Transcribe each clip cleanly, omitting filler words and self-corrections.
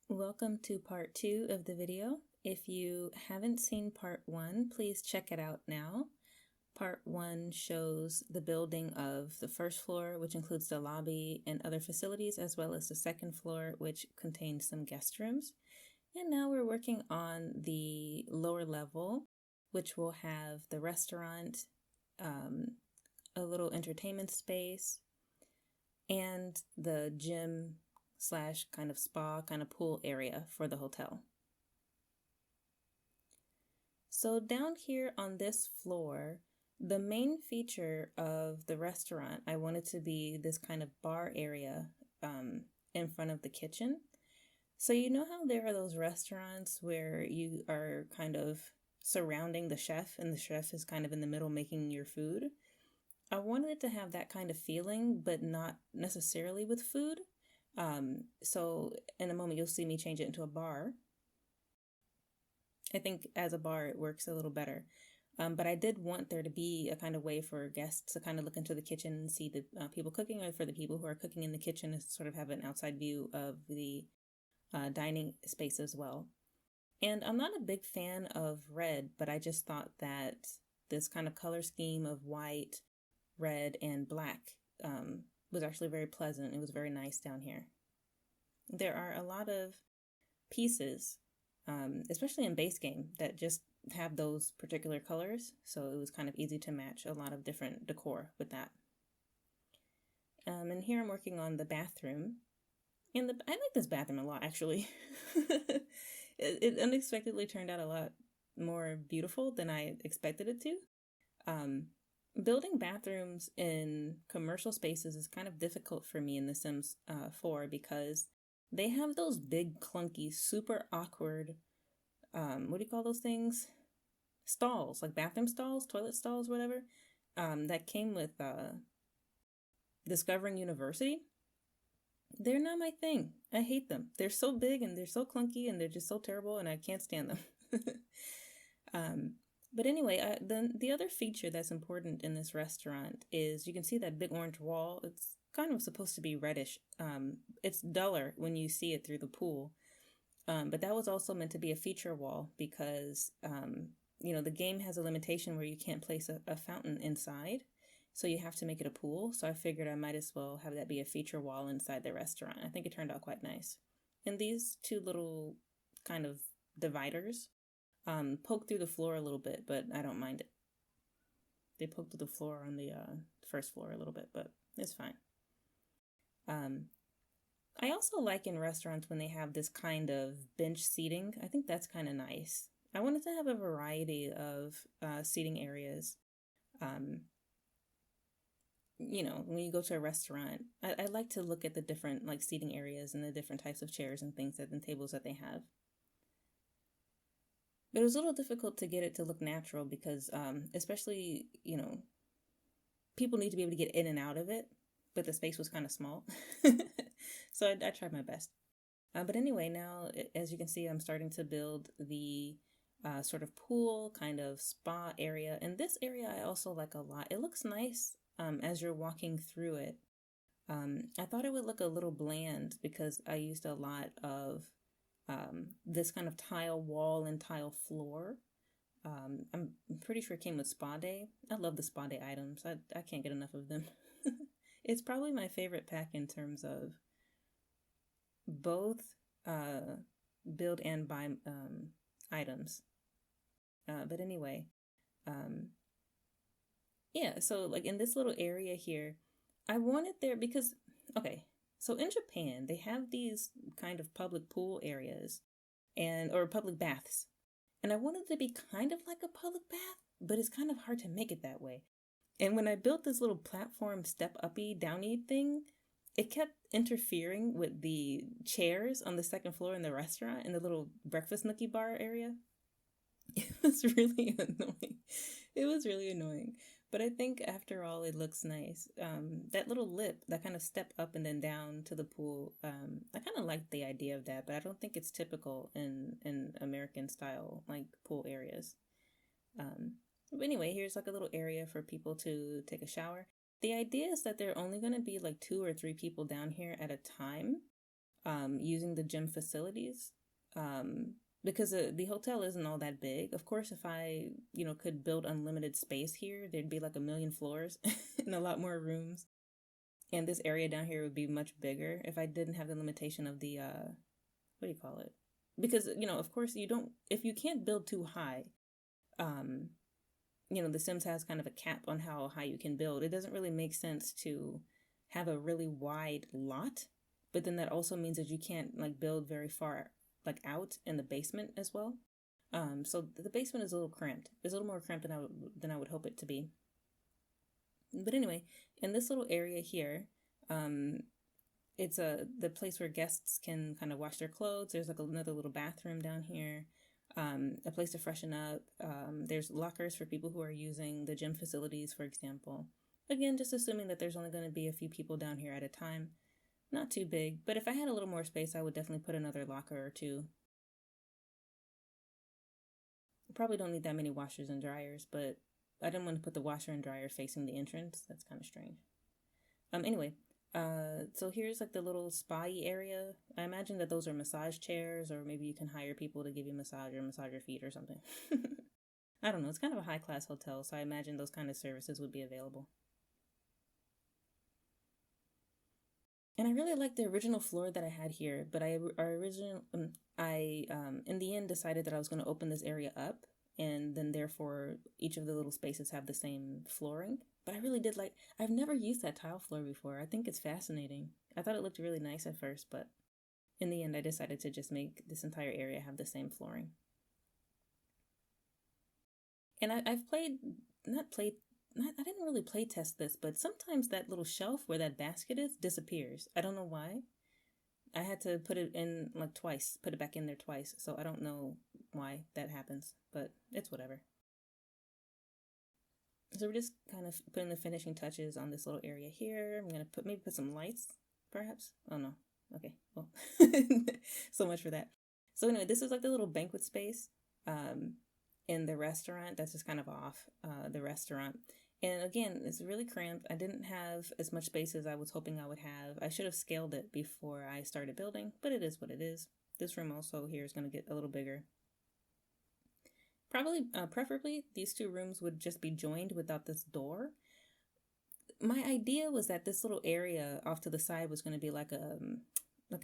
Welcome to part 2 of the video. If you haven't seen part 1, please check it out now. Part 1 shows the building of the first floor, which includes the lobby and other facilities, as well as the second floor, which contains some guest rooms. And now we're working on the lower level, which will have the restaurant, a little entertainment space, and the gym / kind of spa, kind of pool area for the hotel. So down here on this floor, the main feature of the restaurant, I wanted to be this kind of bar area in front of the kitchen. So you know how there are those restaurants where you are kind of surrounding the chef and the chef is kind of in the middle making your food? I wanted it to have that kind of feeling, but not necessarily with food. So in a moment, you'll see me change it into a bar. I think as a bar, it works a little better. But I did want there to be a kind of way for guests to kind of look into the kitchen and see the people cooking, or for the people who are cooking in the kitchen to sort of have an outside view of the dining space as well. And I'm not a big fan of red, but I just thought that this kind of color scheme of white, red, and black was actually very pleasant. It was very nice down here. There are a lot of pieces, especially in base game, that just have those particular colors, so it was kind of easy to match a lot of different decor with that. And here I'm working on the bathroom, and I like this bathroom a lot, actually. it unexpectedly turned out a lot more beautiful than I expected it to. Building bathrooms in commercial spaces is kind of difficult for me in The Sims 4 because they have those big, clunky, super awkward, what do you call those things? Stalls, like bathroom stalls, toilet stalls, whatever, that came with Discovering University. They're not my thing. I hate them. They're so big and they're so clunky and they're just so terrible and I can't stand them. But anyway, the other feature that's important in this restaurant is you can see that big orange wall. It's kind of supposed to be reddish. It's duller when you see it through the pool. But that was also meant to be a feature wall because, the game has a limitation where you can't place a fountain inside. So you have to make it a pool. So I figured I might as well have that be a feature wall inside the restaurant. I think it turned out quite nice. And these two little kind of dividers poke through the floor a little bit, but I don't mind it. They poke through the floor on the first floor a little bit, but it's fine. I also like in restaurants when they have this kind of bench seating. I think that's kind of nice. I wanted to have a variety of seating areas. When you go to a restaurant, I like to look at the different seating areas and the different types of chairs and things and tables that they have. But it was a little difficult to get it to look natural because, especially, people need to be able to get in and out of it, but the space was kind of small. So I tried my best. But anyway, now, as you can see, I'm starting to build the sort of pool, kind of spa area. And this area I also like a lot. It looks nice as you're walking through it. I thought it would look a little bland because I used a lot of this kind of tile wall and tile floor. I'm pretty sure it came with Spa Day. I love the Spa Day items. I can't get enough of them. It's probably my favorite pack in terms of both build and buy items. But anyway, yeah, so in this little area here, I wanted there because, okay, so in Japan, they have these kind of public pool areas or public baths. And I wanted it to be kind of like a public bath, but it's kind of hard to make it that way. And when I built this little platform step-uppy, downy thing, it kept interfering with the chairs on the second floor in the restaurant in the little breakfast nookie bar area. It was really annoying. It was really annoying. But I think after all, it looks nice. That little lip, that kind of step up and then down to the pool, I kind of like the idea of that, but I don't think it's typical in American style, pool areas. But anyway, here's a little area for people to take a shower. The idea is that there are only going to be 2 or 3 people down here at a time. using the gym facilities. Because the hotel isn't all that big. Of course, if I, could build unlimited space here, there'd be like a million floors and a lot more rooms. And this area down here would be much bigger if I didn't have the limitation of the, what do you call it? Because, of course, if you can't build too high, The Sims has kind of a cap on how high you can build. It doesn't really make sense to have a really wide lot, but then that also means that you can't like build very far like out in the basement as well. So the basement is a little cramped. It's a little more cramped than I would hope it to be. But anyway, in this little area here, it's the place where guests can kind of wash their clothes. There's like another little bathroom down here, a place to freshen up. There's lockers for people who are using the gym facilities, for example. Again, just assuming that there's only going to be a few people down here at a time. Not too big, but if I had a little more space, I would definitely put another locker or two. I probably don't need that many washers and dryers, but I didn't want to put the washer and dryer facing the entrance. That's kind of strange. Anyway, so here's like the little spa-y area. I imagine that those are massage chairs, or maybe you can hire people to give you a massage or massage your feet or something. I don't know. It's kind of a high-class hotel, so I imagine those kind of services would be available. And I really liked the original floor that I had here, but in the end decided that I was going to open this area up, and then therefore each of the little spaces have the same flooring. But I really did I've never used that tile floor before. I think it's fascinating. I thought it looked really nice at first, but in the end I decided to just make this entire area have the same flooring. And I didn't really play test this, but sometimes that little shelf where that basket is disappears. I don't know why. I had to put it in twice, put it back in there twice, so I don't know why that happens, but it's whatever. So we're just kind of putting the finishing touches on this little area here. I'm going to maybe put some lights, perhaps. Oh no. Okay, well, so much for that. So anyway, this is like the little banquet space in the restaurant that's just kind of off the restaurant. And again, it's really cramped. I didn't have as much space as I was hoping I would have. I should have scaled it before I started building, but it is what it is. This room also here is going to get a little bigger. Preferably, these two rooms would just be joined without this door. My idea was that this little area off to the side was going to be like an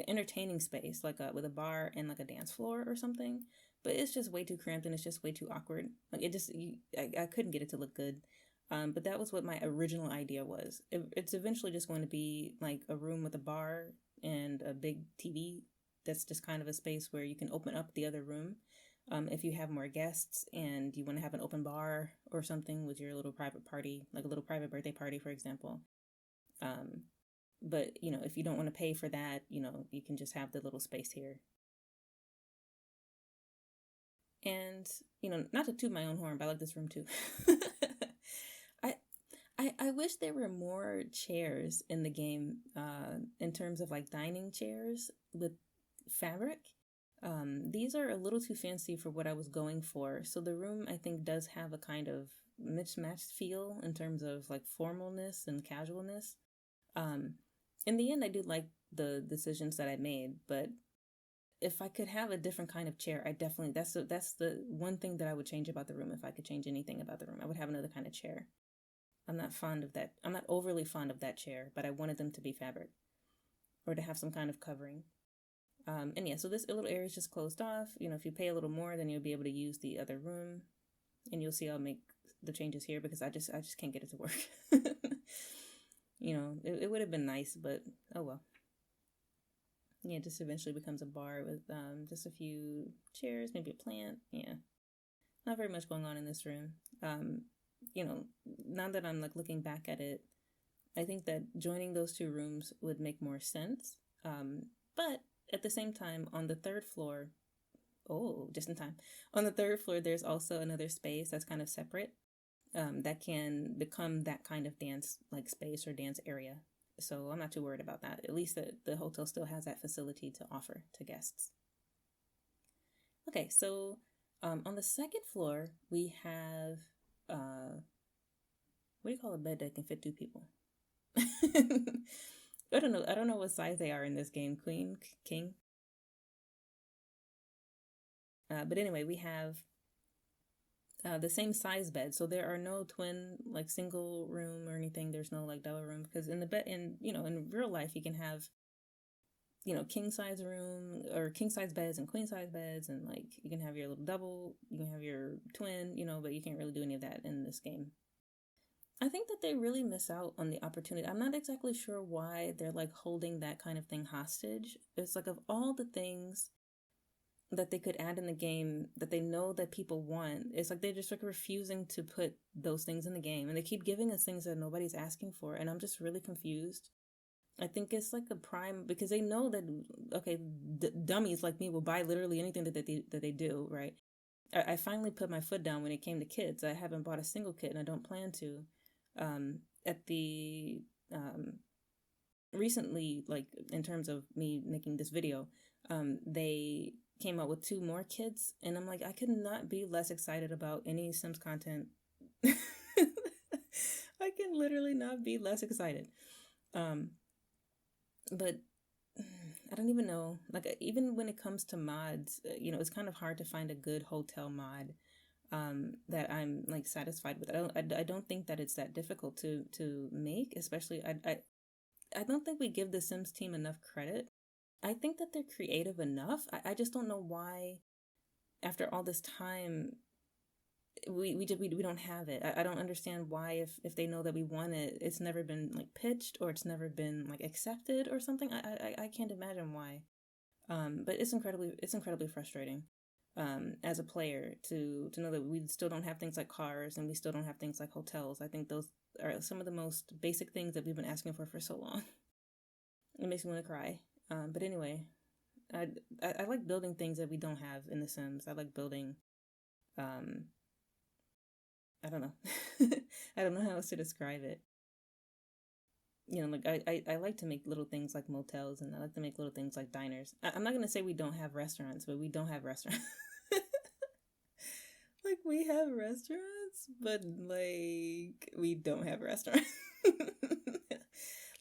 entertaining space, with a bar and like a dance floor or something. But it's just way too cramped and it's just way too awkward. I couldn't get it to look good. But that was what my original idea was. It's eventually just going to be like a room with a bar and a big TV. That's just kind of a space where you can open up the other room if you have more guests and you want to have an open bar or something with your little private party, like a little private birthday party, for example. But, if you don't want to pay for that, you can just have the little space here. And, not to toot my own horn, but I like this room too. I wish there were more chairs in the game in terms of like dining chairs with fabric. These are a little too fancy for what I was going for. So the room, I think, does have a kind of mismatched feel in terms of like formalness and casualness. In the end, I do like the decisions that I made, but if I could have a different kind of chair, that's the one thing that I would change about the room. If I could change anything about the room, I would have another kind of chair. I'm not fond of that. I'm not overly fond of that chair, but I wanted them to be fabric or to have some kind of covering. And yeah, so this little area is just closed off. If you pay a little more, then you'll be able to use the other room, and you'll see I'll make the changes here because I just can't get it to work. It would have been nice, but oh well. Yeah, it just eventually becomes a bar with just a few chairs, maybe a plant. Yeah, not very much going on in this room. Now that I'm like looking back at it, I think that joining those two rooms would make more sense. But at the same time, on the third floor, just in time, on the third floor, there's also another space that's kind of separate that can become that kind of dance like space or dance area. So I'm not too worried about that. At least the hotel still has that facility to offer to guests. Okay, so on the second floor, we have, what do you call a bed that can fit two people? I don't know. I don't know what size they are in this game. Queen, king. But anyway, we have the same size bed, so there are no twin like single room or anything. There's no like double room because in the bed in real life you can have king size room or king size beds and queen size beds, and like you can have your little double, you can have your twin, but you can't really do any of that in this game. I think that they really miss out on the opportunity. I'm not exactly sure why they're like holding that kind of thing hostage. It's like of all the things that they could add in the game that they know that people want, it's like they're just like refusing to put those things in the game, and they keep giving us things that nobody's asking for, and I'm just really confused. I think it's like a prime because they know that okay, dummies like me will buy literally anything that they do, right? I finally put my foot down when it came to kids. I haven't bought a single kit, and I don't plan to. At the recently, like in terms of me making this video, they came out with 2 more kits, and I'm like, I could not be less excited about any Sims content. I can literally not be less excited. But I don't even know. Like even when it comes to mods, it's kind of hard to find a good hotel mod that I'm like satisfied with. I don't think that it's that difficult to make. Especially I don't think we give the Sims team enough credit. I think that they're creative enough. I just don't know why, after all this time, we don't have it. I don't understand why if they know that we want it, it's never been like pitched or it's never been like accepted or something. I can't imagine why. But it's incredibly frustrating as a player to know that we still don't have things like cars and we still don't have things like hotels. I think those are some of the most basic things that we've been asking for so long. It makes me want to cry. But anyway, I like building things that we don't have in The Sims. I like building, I don't know. I don't know how else to describe it. Like I like to make little things like motels, and I like to make little things like diners. I'm not going to say we don't have restaurants, but we don't have restaurants. Like we have restaurants, but like we don't have restaurants.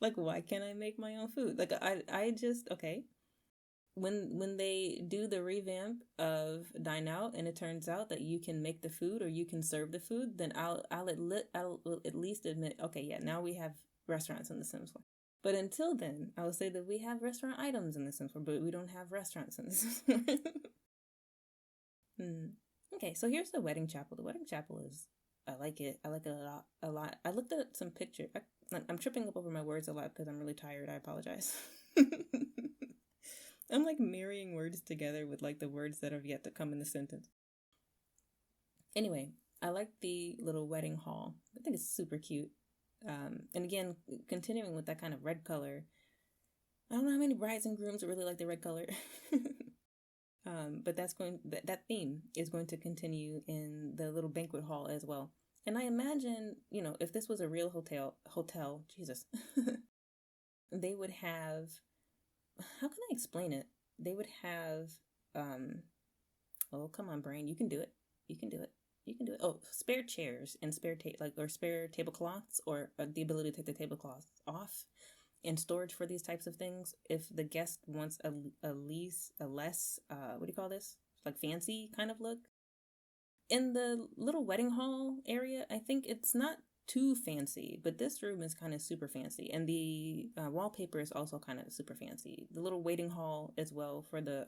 Like why can't I make my own food? Like I just okay. When they do the revamp of Dine Out and it turns out that you can make the food or you can serve the food, then I'll at least admit, okay, yeah, now we have restaurants in The Sims 4. But until then, I will say that we have restaurant items in The Sims 4, but we don't have restaurants in The Sims 4. Okay, so here's the wedding chapel. The wedding chapel is, I like it. I like it a lot. I looked at some pictures. I'm tripping up over my words a lot because I'm really tired. I apologize. I'm like marrying words together with like the words that have yet to come in the sentence. Anyway, I like the little wedding hall. I think it's super cute. And again, continuing with that kind of red color. I don't know how many brides and grooms really like the red color. But that theme is going to continue in the little banquet hall as well. And I imagine, if this was a real hotel, Jesus, they would have, how can I explain it? They would have, oh, come on, brain, you can do it. You can do it. You can do it. Oh, spare chairs and spare tablecloths, or the ability to take the tablecloths off, and storage for these types of things. If the guest wants a less, what do you call this? Like fancy kind of look. In the little wedding hall area, I think it's not too fancy, but this room is kind of super fancy, and the wallpaper is also kind of super fancy. The little waiting hall as well for the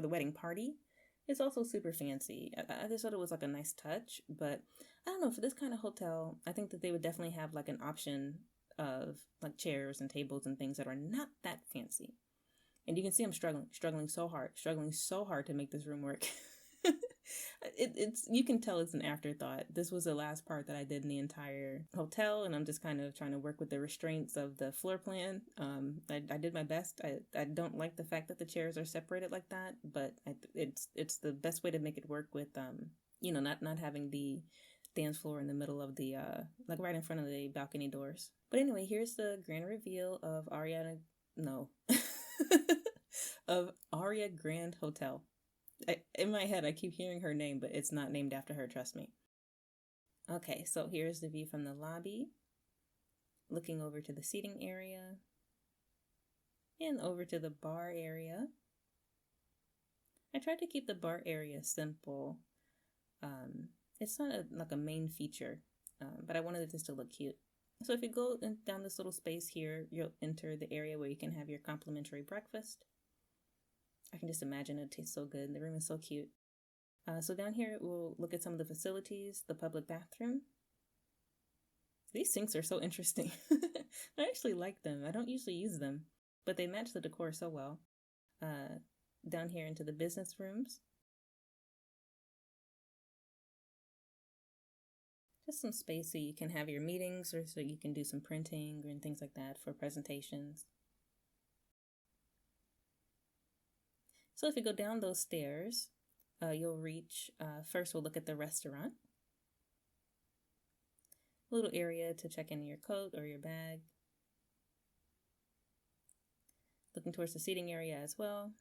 wedding party is also super fancy. I just thought it was like a nice touch, but I don't know, for this kind of hotel, I think that they would definitely have like an option of like chairs and tables and things that are not that fancy. And you can see I'm struggling so hard to make this room work. It's you can tell it's an afterthought. This was the last part that I did in the entire hotel, and I'm just kind of trying to work with the restraints of the floor plan. I did my best. I don't like the fact that the chairs are separated like that, but it's the best way to make it work with not having the dance floor in the middle of the like right in front of the balcony doors. But anyway, here's the grand reveal of of Aria Grand Hotel. In my head, I keep hearing her name, but it's not named after her, trust me. Okay, so here's the view from the lobby. looking over to the seating area and over to the bar area. I tried to keep the bar area simple. It's not like a main feature, but I wanted this to look cute. So if you go down this little space here, you'll enter the area where you can have your complimentary breakfast. I can just imagine it tastes so good. The room is so cute. So down here, we'll look at some of the facilities, the public bathroom. These sinks are so interesting. I actually like them. I don't usually use them, but they match the decor so well. Down here into the business rooms. Just some space so you can have your meetings or so you can do some printing and things like that for presentations. So if you go down those stairs, you'll reach, first we'll look at the restaurant. A little area to check in your coat or your bag. Looking towards the seating area as well.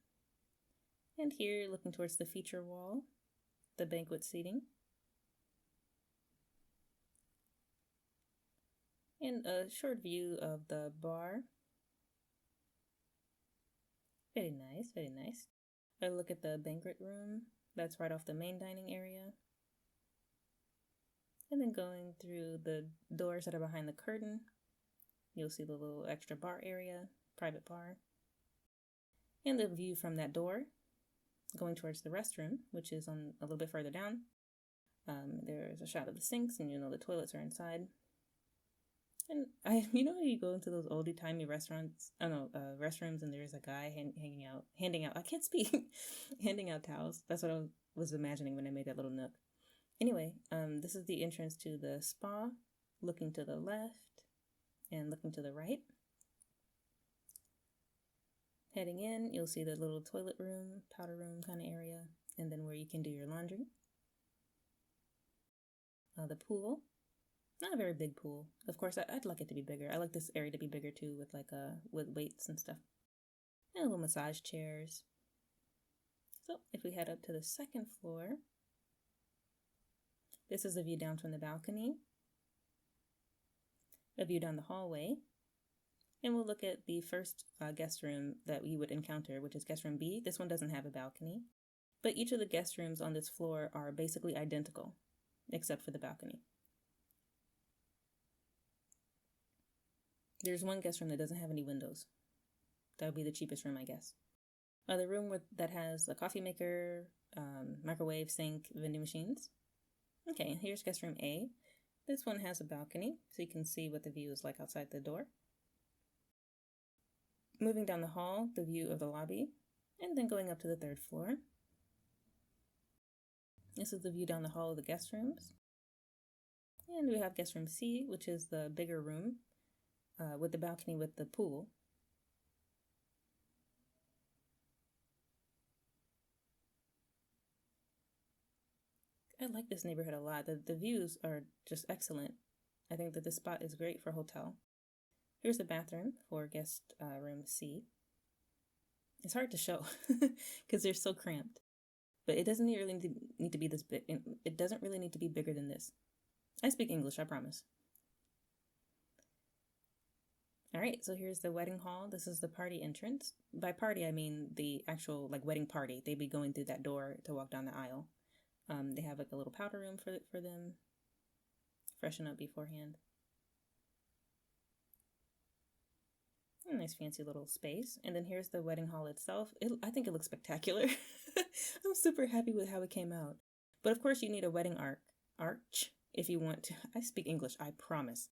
And here, looking towards the feature wall, the banquet seating. And a short view of the bar. Very nice, very nice. A look at the banquet room. That's right off the main dining area. And then going through the doors that are behind the curtain, you'll see the little extra bar area, private bar. And the view from that door, going towards the restroom, which is on a little bit further down. There's a shot of the sinks, and the toilets are inside. And how you go into those oldie-timey restrooms, and there's a guy handing out, I can't speak, handing out towels. That's what I was imagining when I made that little nook. Anyway, this is the entrance to the spa, looking to the left and looking to the right. Heading in, you'll see the little toilet room, powder room kind of area, and then where you can do your laundry. The pool. Not a very big pool. Of course, I'd like it to be bigger. I like this area to be bigger too, with weights and stuff. And little massage chairs. So if we head up to the second floor, this is a view down from the balcony. A view down the hallway. And we'll look at the first guest room that we would encounter, which is guest room B. This one doesn't have a balcony. But each of the guest rooms on this floor are basically identical, except for the balcony. There's one guest room that doesn't have any windows. That would be the cheapest room, I guess. The room that has a coffee maker, microwave, sink, vending machines. Okay, here's guest room A. This one has a balcony, so you can see what the view is like outside the door. Moving down the hall, the view of the lobby, and then going up to the third floor. This is the view down the hall of the guest rooms. And we have guest room C, which is the bigger room, with the balcony with the pool. I like this neighborhood a lot. The views are just excellent. I think that this spot is great for a hotel. Here's the bathroom for guest room C. It's hard to show because they're so cramped. But it doesn't really need to be this big. It doesn't really need to be bigger than this. I speak English, I promise. All right, so here's the wedding hall. This is the party entrance. By party, I mean the actual wedding party. They'd be going through that door to walk down the aisle. They have a little powder room for them. Freshen up beforehand. A nice fancy little space. And then here's the wedding hall itself. I think it looks spectacular. I'm super happy with how it came out. But of course you need a wedding arch if you want to. I speak English, I promise.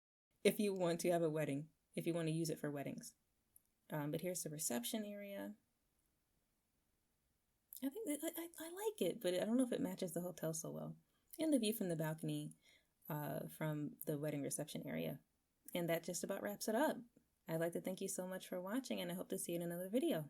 If you want to have a wedding. If you want to use it for weddings. But here's the reception area. I think I like it, but I don't know if it matches the hotel so well. And the view from the balcony from the wedding reception area. And that just about wraps it up. I'd like to thank you so much for watching, and I hope to see you in another video.